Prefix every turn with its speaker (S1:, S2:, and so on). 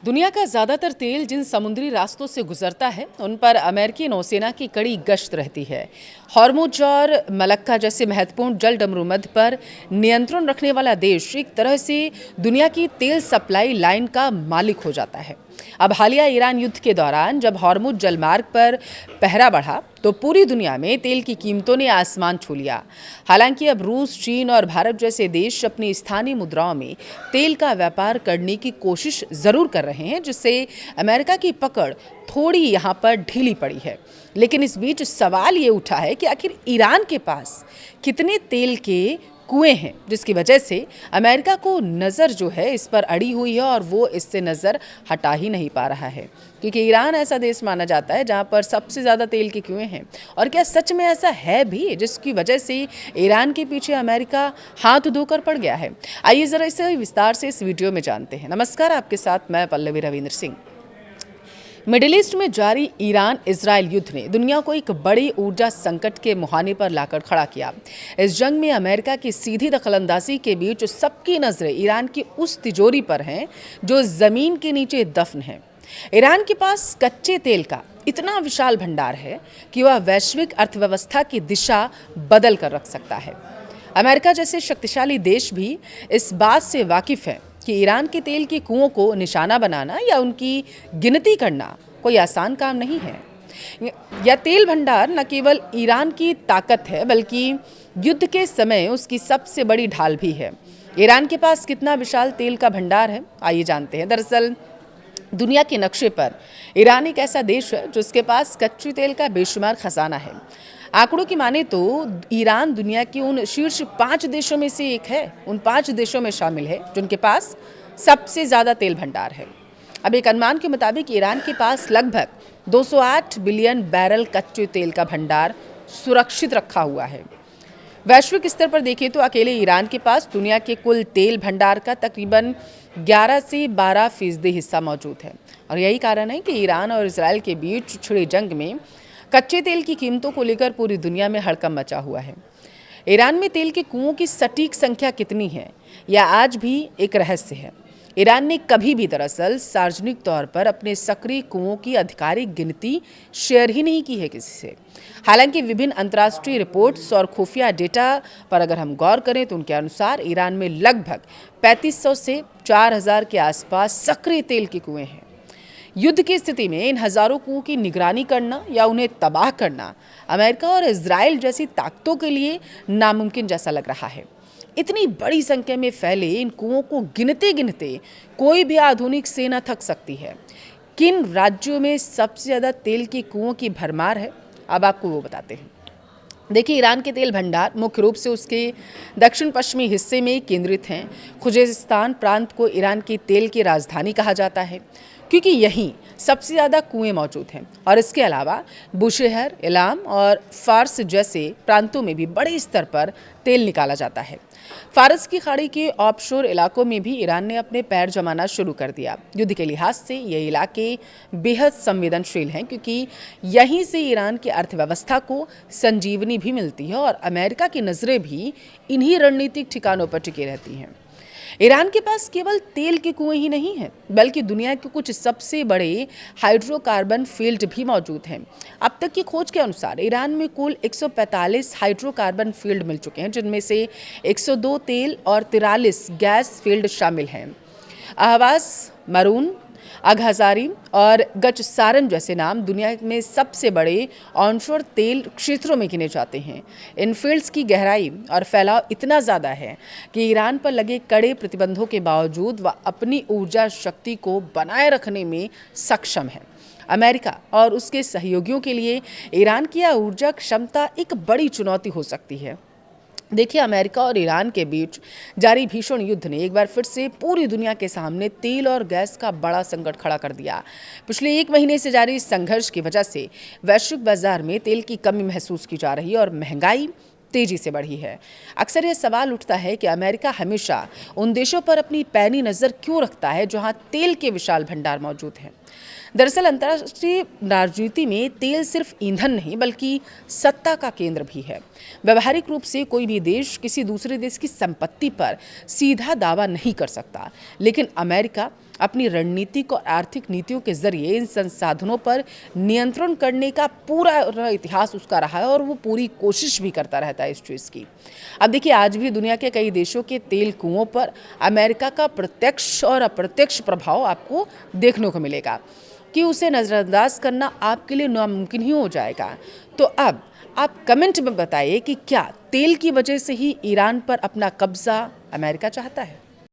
S1: दुनिया का ज़्यादातर तेल जिन समुद्री रास्तों से गुजरता है उन पर अमेरिकी नौसेना की कड़ी गश्त रहती है। हॉर्मुज और मलक्का जैसे महत्वपूर्ण जल डमरूमध्य पर नियंत्रण रखने वाला देश एक तरह से दुनिया की तेल सप्लाई लाइन का मालिक हो जाता है। अब हालिया ईरान युद्ध के दौरान जब हॉर्मुज जलमार्ग पर पहरा बढ़ा तो पूरी दुनिया में तेल की कीमतों ने आसमान छू लिया। हालांकि अब रूस, चीन और भारत जैसे देश अपनी स्थानीय मुद्राओं में तेल का व्यापार करने की कोशिश जरूर कर रहे हैं, जिससे अमेरिका की पकड़ थोड़ी यहाँ पर ढीली पड़ी है। लेकिन इस बीच सवाल ये उठा है कि आखिर ईरान के पास कितने तेल के कुएं हैं, जिसकी वजह से अमेरिका को नज़र जो है इस पर अड़ी हुई है और वो इससे नज़र हटा ही नहीं पा रहा है, क्योंकि ईरान ऐसा देश माना जाता है जहां पर सबसे ज़्यादा तेल के कुएं हैं। और क्या सच में ऐसा है भी, जिसकी वजह से ईरान के पीछे अमेरिका हाथ धोकर पड़ गया है? आइए ज़रा इसे विस्तार से इस वीडियो में जानते हैं। नमस्कार, आपके साथ मैं पल्लवी रविंद्र सिंह। मिडिल ईस्ट में जारी ईरान इजराइल युद्ध ने दुनिया को एक बड़ी ऊर्जा संकट के मुहाने पर लाकर खड़ा किया। इस जंग में अमेरिका की सीधी दखलंदाजी के बीच सबकी नजरें ईरान की उस तिजोरी पर हैं जो जमीन के नीचे दफन है। ईरान के पास कच्चे तेल का इतना विशाल भंडार है कि वह वैश्विक अर्थव्यवस्था की दिशा बदल कर रख सकता है। अमेरिका जैसे शक्तिशाली देश भी इस बात से वाकिफ है कि ईरान के तेल के कुओं को निशाना बनाना या उनकी गिनती करना कोई आसान काम नहीं है। यह तेल भंडार न केवल ईरान की ताकत है, बल्कि युद्ध के समय उसकी सबसे बड़ी ढाल भी है। ईरान के पास कितना विशाल तेल का भंडार है, आइए जानते हैं। दरअसल दुनिया के नक्शे पर ईरान एक ऐसा देश है जिसके पास कच्चे तेल का बेशुमार खजाना है। आंकड़ों की माने तो ईरान दुनिया के उन शीर्ष 5 देशों में से एक है, उन 5 देशों में शामिल है जिनके पास सबसे ज़्यादा तेल भंडार है। अब एक अनुमान के मुताबिक ईरान के पास लगभग 208 बिलियन बैरल कच्चे तेल का भंडार सुरक्षित रखा हुआ है। वैश्विक स्तर पर देखें तो अकेले ईरान के पास दुनिया के कुल तेल भंडार का तकरीबन 11 से 12% हिस्सा मौजूद है। और यही कारण है कि ईरान और इजराइल के बीच छिड़ी जंग में कच्चे तेल की कीमतों को लेकर पूरी दुनिया में हड़कंप मचा हुआ है। ईरान में तेल के कुओं की सटीक संख्या कितनी है, यह आज भी एक रहस्य है। ईरान ने कभी भी दरअसल सार्वजनिक तौर पर अपने सक्रिय कुओं की आधिकारिक गिनती शेयर ही नहीं की है किसी से। हालांकि विभिन्न अंतर्राष्ट्रीय रिपोर्ट्स और खुफिया डेटा पर अगर हम गौर करें तो उनके अनुसार ईरान में लगभग 3500 से 4000 के आसपास सक्रिय तेल के कुएं हैं। युद्ध की स्थिति में इन हजारों कुओं की निगरानी करना या उन्हें तबाह करना अमेरिका और इजराइल जैसी ताकतों के लिए नामुमकिन जैसा लग रहा है। इतनी बड़ी संख्या में फैले इन कुओं को गिनते गिनते कोई भी आधुनिक सेना थक सकती है। किन राज्यों में सबसे ज़्यादा तेल के कुओं की भरमार है, अब आपको वो बताते हैं। देखिए, ईरान के तेल भंडार मुख्य रूप से उसके दक्षिण पश्चिमी हिस्से में केंद्रित हैं। खुजेस्तान प्रांत को ईरान की तेल की राजधानी कहा जाता है, क्योंकि यहीं सबसे ज़्यादा कुएं मौजूद हैं। और इसके अलावा बुशहर, इलाम और फारस जैसे प्रांतों में भी बड़े स्तर पर तेल निकाला जाता है। फारस की खाड़ी के ऑफशोर इलाकों में भी ईरान ने अपने पैर जमाना शुरू कर दिया। युद्ध के लिहाज से ये इलाके बेहद संवेदनशील हैं, क्योंकि यहीं से ईरान की अर्थव्यवस्था को संजीवनी भी मिलती है और अमेरिका की नज़रें भी इन्हीं रणनीतिक ठिकानों पर टिकी रहती हैं। ईरान के पास केवल तेल के कुएं ही नहीं हैं, बल्कि दुनिया के कुछ सबसे बड़े हाइड्रोकार्बन फील्ड भी मौजूद हैं। अब तक की खोज के अनुसार ईरान में कुल 145 हाइड्रोकार्बन फील्ड मिल चुके हैं, जिनमें से 102 तेल और 43 गैस फील्ड शामिल हैं। अहवाज, मरून, अघाजारी और गचसारन जैसे नाम दुनिया में सबसे बड़े ऑनशोर तेल क्षेत्रों में गिने जाते हैं। इन फील्ड्स की गहराई और फैलाव इतना ज़्यादा है कि ईरान पर लगे कड़े प्रतिबंधों के बावजूद वह अपनी ऊर्जा शक्ति को बनाए रखने में सक्षम है। अमेरिका और उसके सहयोगियों के लिए ईरान की यह ऊर्जा क्षमता एक बड़ी चुनौती हो सकती है। देखिए, अमेरिका और ईरान के बीच जारी भीषण युद्ध ने एक बार फिर से पूरी दुनिया के सामने तेल और गैस का बड़ा संकट खड़ा कर दिया। पिछले 1 महीने से जारी संघर्ष की वजह से वैश्विक बाजार में तेल की कमी महसूस की जा रही है और महंगाई तेजी से बढ़ी है। अक्सर यह सवाल उठता है कि अमेरिका हमेशा उन देशों पर अपनी पैनी नज़र क्यों रखता है जहां तेल के विशाल भंडार मौजूद हैं। दरअसल अंतर्राष्ट्रीय राजनीति में तेल सिर्फ ईंधन नहीं, बल्कि सत्ता का केंद्र भी है। व्यवहारिक रूप से कोई भी देश किसी दूसरे देश की संपत्ति पर सीधा दावा नहीं कर सकता, लेकिन अमेरिका अपनी रणनीतिक और आर्थिक नीतियों के जरिए इन संसाधनों पर नियंत्रण करने का पूरा इतिहास उसका रहा है और वो पूरी कोशिश भी करता रहता है इस चीज़ की। अब देखिए, आज भी दुनिया के कई देशों के तेल कुओं पर अमेरिका का प्रत्यक्ष और अप्रत्यक्ष प्रभाव आपको देखने को मिलेगा कि उसे नज़रअंदाज करना आपके लिए नामुमकिन ही हो जाएगा। तो अब आप कमेंट में बताइए कि क्या तेल की वजह से ही ईरान पर अपना कब्जा अमेरिका चाहता है?